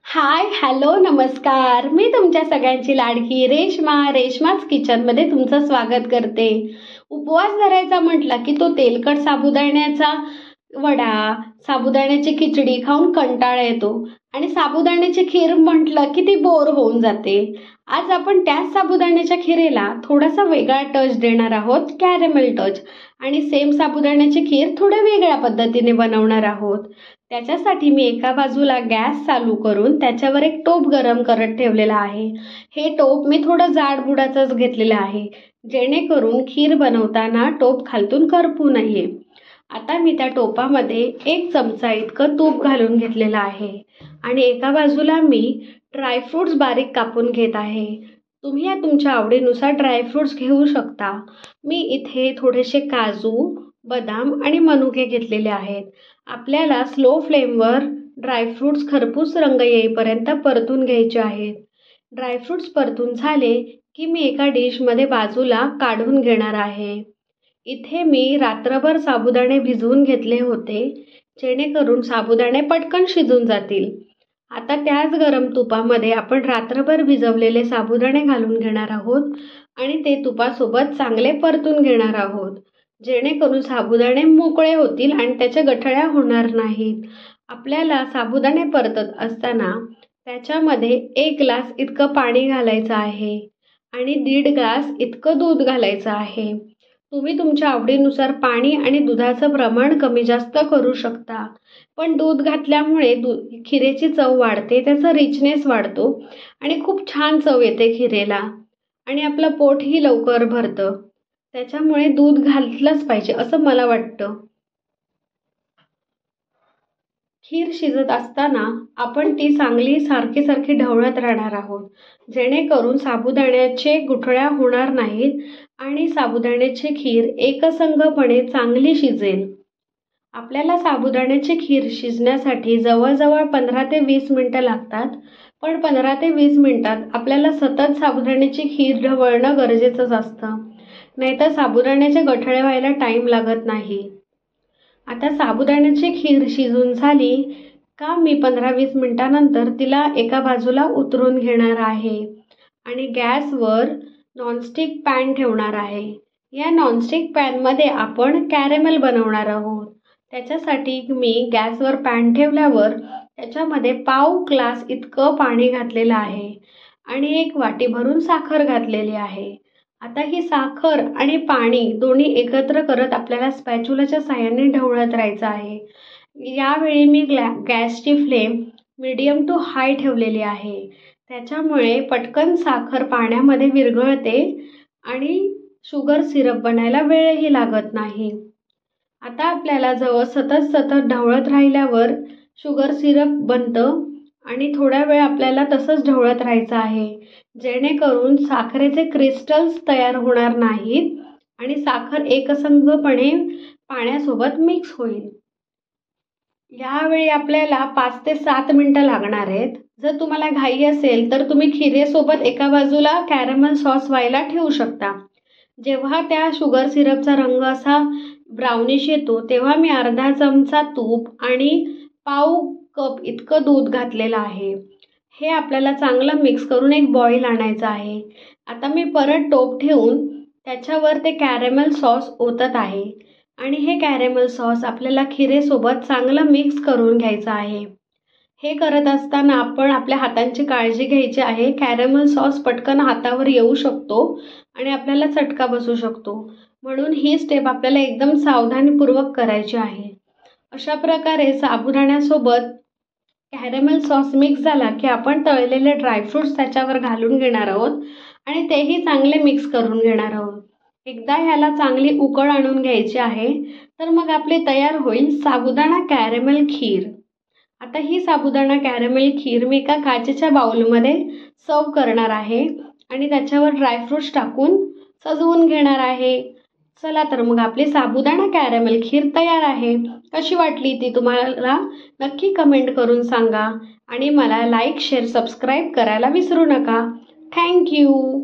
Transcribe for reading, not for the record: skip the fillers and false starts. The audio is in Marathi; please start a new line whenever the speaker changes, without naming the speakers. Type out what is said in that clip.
हाय, हॅलो, नमस्कार. मी तुमच्या सगळ्यांची लाडकी रेश्माच किचनमध्ये तुमचं स्वागत करते. उपवास धरायचा म्हटला की तो तेलकट साबुदाण्याचा वडा, साबुदाण्याची खिचडी खाऊन कंटाळा येतो आणि साबुदाण्याची खीर म्हटलं की ती बोर होऊन जाते. आज आपण त्याच साबुदाण्याच्या खिरेला थोडासा वेगळा टच देणार आहोत, कॅरेमेल टच. आणि सेम साबुदाण्याची खीर थोड्या वेगळ्या पद्धतीने बनवणार आहोत. त्याच्यासाठी मी एका बाजूला गॅस चालू करून त्याच्यावर एक टोप गरम करत ठेवलेला आहे. हे टोप मी थोडं जाड बुडाचंच घेतलेलं आहे, जेणेकरून खीर बनवताना टोप खालतून करपू नये. आता मी त्या टोपामध्ये 1 चमचा इतकं तूप घालून घेतलेलं आहे आणि एका बाजूला मी ड्रायफ्रूट्स बारीक कापून घेत आहे. तुम्ही या तुमच्या आवडीनुसार ड्रायफ्रूट्स घेऊ शकता. मी इथे थोडेसे काजू, बदाम आणि मनुके घेतलेले आहेत. आपल्याला स्लो फ्लेमवर ड्रायफ्रूट्स खरपूस रंग येईपर्यंत परतून घ्यायचे आहेत. ड्रायफ्रूट्स परतून झाले की मी एका डिशमध्ये बाजूला काढून घेणार आहे. इथे मी रात्रभर साबुदाणे भिजवून घेतले होते, जेणेकरून साबुदाणे पटकन शिजून जातील. आता त्याच गरम तुपामध्ये आपण रात्रभर भिजवलेले साबुदाणे घालून घेणार आहोत आणि ते तुपासोबत चांगले परतून घेणार आहोत, जेणेकरून साबुदाणे मोकळे होतील आणि त्याच्या गठळ्या होणार नाहीत. आपल्याला साबुदाणे परतत असताना त्याच्यामध्ये 1 ग्लास इतकं पाणी घालायचं आहे आणि 1.5 ग्लास इतकं दूध घालायचं आहे. तुम्ही तुमच्या आवडीनुसार पाणी आणि दुधाचं प्रमाण कमी जास्त करू शकता, पण दूध घातल्यामुळे खिरेची चव वाढते, त्याचा रिचनेस वाढतो आणि खूप छान चव येते खिरेला आणि आपलं पोटही लवकर भरतं. त्याच्यामुळे दूध घातलंच पाहिजे असं मला वाटतं. खीर शिजत असताना आपण ती चांगली सारखी ढवळत राहणार आहोत, जेणेकरून साबुदाण्याचे गुठळ्या होणार नाहीत आणि साबुदाण्याची खीर एकसंगपणे चांगली शिजेल. आपल्याला साबुदाण्याची खीर शिजण्यासाठी जवळजवळ 15 ते 20 मिनटं लागतात, पण 15 ते 20 मिनटात आपल्याला सतत साबुदाण्याची खीर ढवळणं गरजेचंच असतं, नाहीतर साबुदाण्याचे गठळे व्हायला टाईम लागत नाही. आता साबुदाण्याची खीर शिजून झाली का मी 15-20 मिनटानंतर तिला एका बाजूला उतरून घेणार आहे आणि गॅसवर नॉनस्टिक पॅन ठेवणार आहे. या नॉनस्टिक पॅनमध्ये आपण कॅरेमेल बनवणार आहोत. त्याच्यासाठी मी गॅसवर पॅन ठेवल्यावर त्याच्यामध्ये पाव ग्लास इतकं पाणी घातलेलं आहे आणि 1 वाटी भरून साखर घातलेली आहे. आता ही साखर आणि पाणी दोन्ही एकत्र करत आपल्याला स्पॅच्युलाच्या साहाय्याने ढवळत राहायचं आहे. यावेळी मी गॅसची फ्लेम मीडियम टू हाय ठेवलेली आहे. त्याच्यामुळे पटकन साखर पाण्यामध्ये विरघळते आणि शुगर सिरप बनायला वेळही लागत नाही. आता आपल्याला सतत ढवळत राहिल्यावर शुगर सिरप बनतं आणि थोड्या वेळ आपल्याला तसंच ढवळत राहायचं आहे, जेणेकरून साखरेचे क्रिस्टल्स तयार होणार नाहीत आणि साखर एकसंगपणे पाण्यासोबत मिक्स होईल. यावेळी आपल्याला 5 ते 7 मिनटं लागणार आहेत. जर तुम्हाला घाई असेल तर तुम्ही खिरेसोबत एका बाजूला कॅरेमल सॉस व्हायला ठेवू शकता. जेव्हा त्या शुगर सिरपचा रंग असा ब्राउनिश येतो, तेव्हा मी अर्धा चमचा तूप आणि पाव कप इतकं दूध घातलेलं आहे. हे आपल्याला चांगलं मिक्स करून एक बॉईल आणायचं आहे. आता मी परत टोप ठेवून त्याच्यावर ते कॅरेमेल सॉस ओतत आहे आणि हे कॅरेमेल सॉस आपल्याला खिरेसोबत चांगलं मिक्स करून घ्यायचं आहे. हे करत असताना आपण आपल्या हातांची काळजी घ्यायची आहे. कॅरेमेल सॉस पटकन हातावर येऊ शकतो आणि आपल्याला चटका बसू शकतो, म्हणून ही स्टेप आपल्याला एकदम सावधानीपूर्वक करायची आहे. अशा प्रकारे साबुदाण्यासोबत कॅरेमेल सॉस मिक्स झाला की आपण तळलेले ड्रायफ्रूट्स त्याच्यावर घालून घेणार आहोत आणि तेही चांगले मिक्स करून घेणार आहोत. एकदा ह्याला चांगली उकळ आणून घ्यायची आहे, तर मग आपली तयार होईल साबुदाणा कॅरेमेल खीर. आता ही साबुदाणा कॅरेमेल खीर मी एका काचेच्या बाउलमध्ये सर्व करणार आहे आणि त्याच्यावर ड्रायफ्रूट्स टाकून सजवून घेणार आहे. चला तर मग आपली साबुदाणा कॅरेमेल खीर तयार आहे. कशी वाटली ती तुम्हाला नक्की कमेंट करून सांगा आणि मला लाईक, शेअर, सबस्क्राईब करायला विसरू नका. थँक्यू.